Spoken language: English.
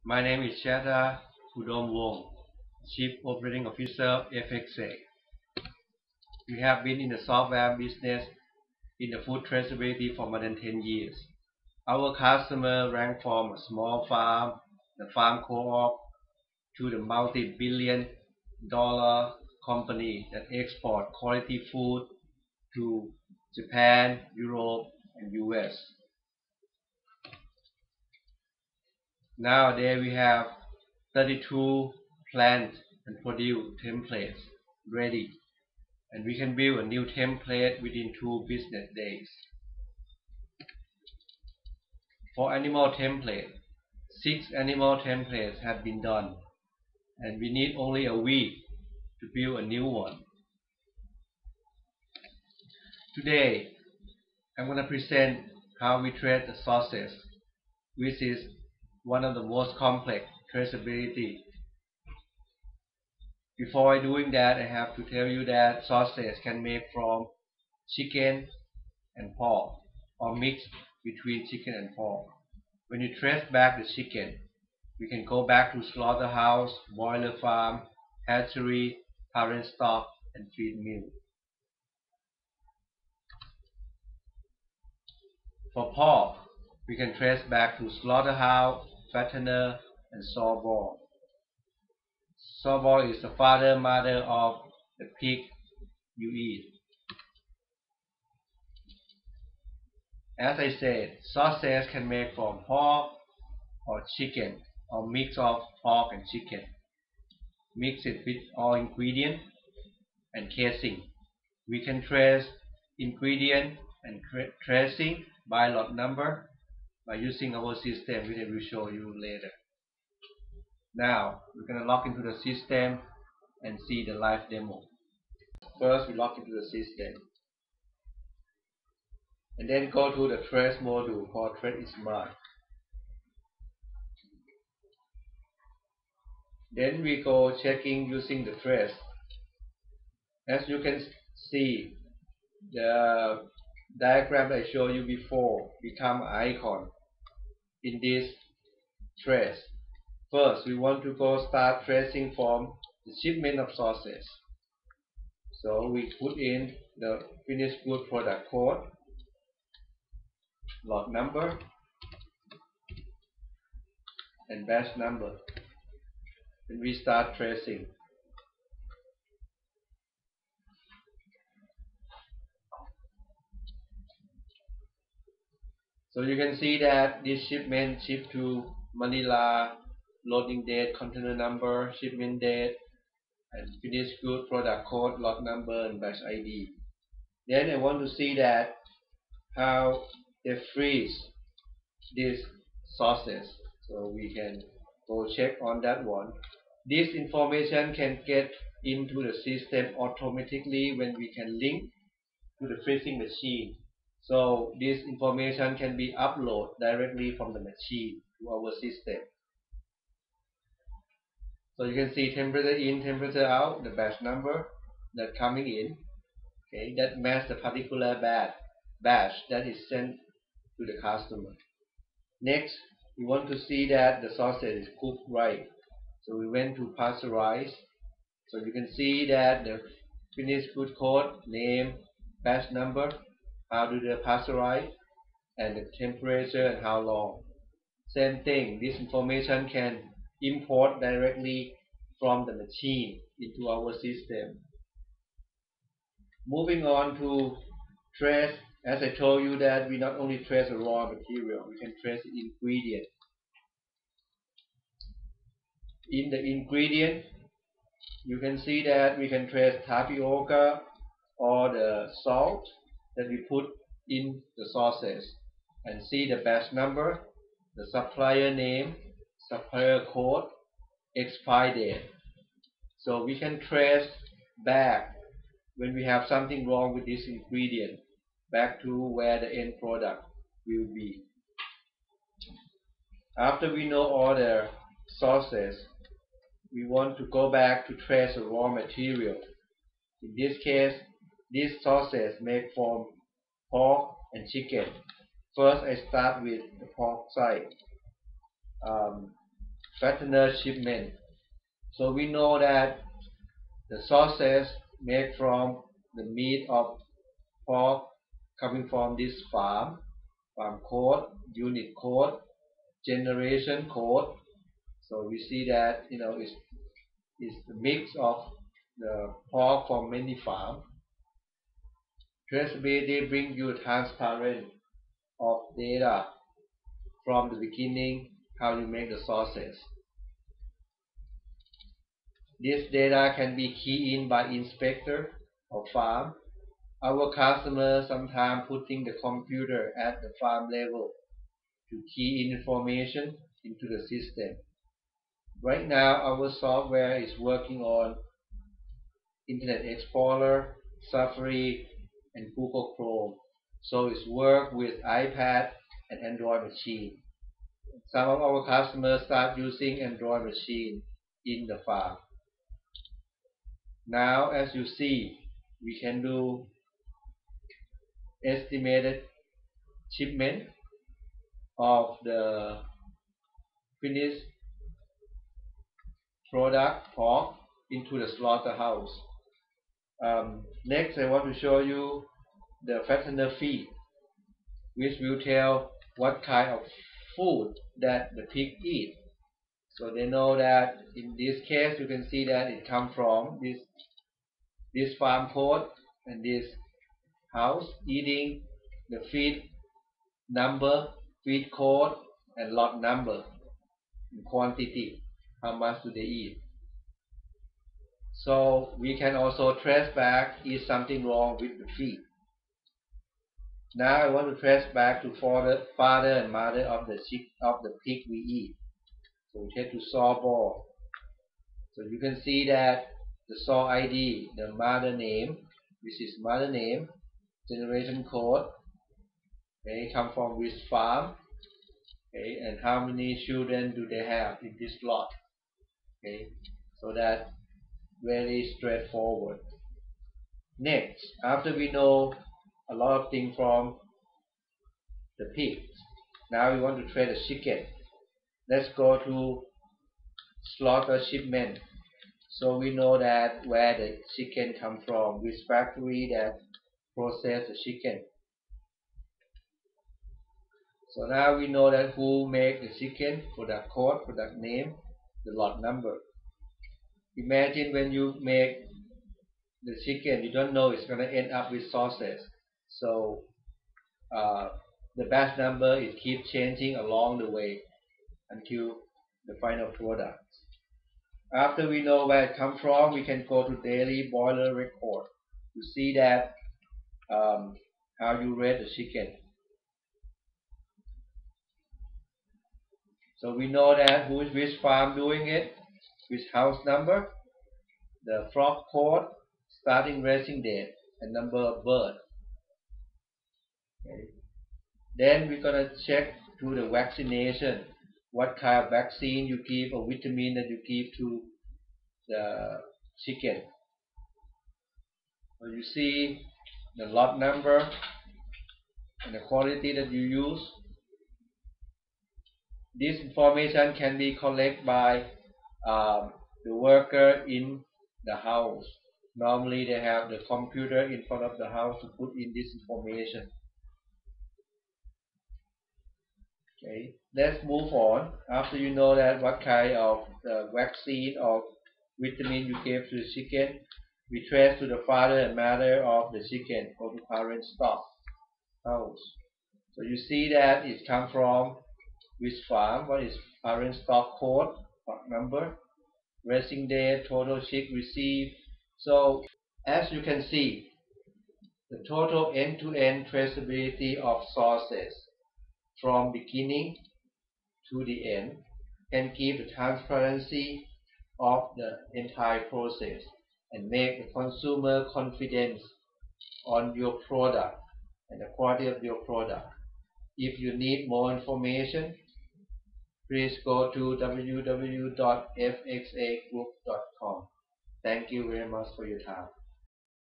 My name is Cheta Udom Wong, Chief Operating Officer FXA. We have been in the software business in the food traceability for more than 10 years. Our customer rank from a small farm, the farm co-op, to the multi-billion dollar company that export quality food to Japan, Europe, and US. Nowadays we have 32 planned and produced templates ready, and we can build a new template within 2 business days. For animal template, 6 animal templates have been done, and we need only a week to build a new one. Today, I'm going to present how we trace the sources, which is one of the most complex traceability. Before doing that, I have to tell you that sausage can make from chicken and pork, or mix between chicken and pork. When you trace back the chicken, we can go back to slaughterhouse, boiler farm, hatchery, parent stock, and feed mill. For pork, we can trace back to slaughterhouse, fattener, and sawball. Sawball is the father, mother of the pig you eat. As I said, sausage can make from pork or chicken, or mix of pork and chicken. Mix it with all ingredients and casing. We can trace ingredient and tracing by lot number by using our system, which I will show you later. Now we're going to log into the system and see the live demo. First, we log into the system, and then go to the trace module called IntroductionOpsSmart. Then we go checking using the trace. As you can see, the diagram I showed you before become an icon in this trace. First, we want to go start tracing from the shipment of sources. So we put in the finished good product code, lot number, and batch number. Then we start tracing. So you can see that this shipment shipped to Manila, loading date, container number, shipment date, and finished good product code, lot number, and batch ID. Then I want to see that how they freeze these sources. So we can go check on that one. This information can get into the system automatically when we can link to the freezing machine. So this information can be uploaded directly from the machine to our system. So you can see temperature in, temperature out, the batch number that coming in. Okay, that match the particular batch that is sent to the customer. Next, we want to see that the sausage is cooked right. So we went to pasteurize. So you can see that the finished good code, name, batch number, how do they pasteurize, and the temperature and how long. Same thing, this information can import directly from the machine into our system. Moving on to trace, as I told you that we not only trace the raw material, we can trace the ingredient. In the ingredient, you can see that we can trace tapioca or the salt that we put in the sauces, and see the batch number, the supplier name, supplier code, expire date. So we can trace back when we have something wrong with this ingredient back to where the end product will be. After we know all the sources, we want to go back to trace the raw material. In this case, these sauces made from pork and chicken. First, I start with the pork side. fattener shipment. So we know that the sources made from the meat of pork coming from this farm code, unit code, generation code. So we see that it's the mix of the pork from many farms. Traceability brings you transparent of data from the beginning how you make the sausage. This data can be keyed in by inspector of farm. Our customers sometimes putting the computer at the farm level to key in information into the system. Right now our software is working on Internet Explorer, Safari, and Google Chrome. So it's work with iPad and Android machine. Some of our customers start using Android machine in the farm. Now, as you see, we can do estimated shipment of the finished product pork into the slaughterhouse. Next, I want to show you the fattener feed, which will tell what kind of food that the pig eat. So they know that in this case, you can see that it comes from this farm code and this house eating the feed number, feed code, and lot number, and quantity, how much do they eat. So we can also trace back is something wrong with the feed. Now I want to trace back to father and mother of the pig we eat. So we take to saw ball. So you can see that the saw ID, the mother name, which is mother name, generation code, okay, come from which farm, okay, and how many children do they have in this lot, okay, so that very straightforward. Next, after we know a lot of things from the pigs, now we want to trade the chicken. Let's go to slaughter shipment. So we know that where the chicken come from, which factory that process the chicken. So now we know that who make the chicken, product code, product name, the lot number. Imagine when you make the chicken, you don't know it's going to end up with sausage. So the batch number it keeps changing along the way until the final product. After we know where it comes from, we can go to daily boiler record to see that how you rate the chicken. So we know that which farm doing it, which house number, the flock code, starting raising date, and number of bird. Okay. Then we're gonna check to the vaccination, what kind of vaccine you give or vitamin that you give to the chicken. So you see the lot number and the quality that you use. This information can be collected by the worker in the house. Normally they have the computer in front of the house to put in this information. Okay, let's move on. After you know that what kind of vaccine or vitamin you gave to the chicken, we trace to the father and mother of the chicken, go to parent stock house. So you see that it comes from which farm, what is parent stock code, stock number, raising date, total chick received. So as you can see, the total end-to-end traceability of sources from beginning to the end can give the transparency of the entire process and make the consumer confidence on your product and the quality of your product. If you need more information, please go to www.fxagroup.com. Thank you very much for your time.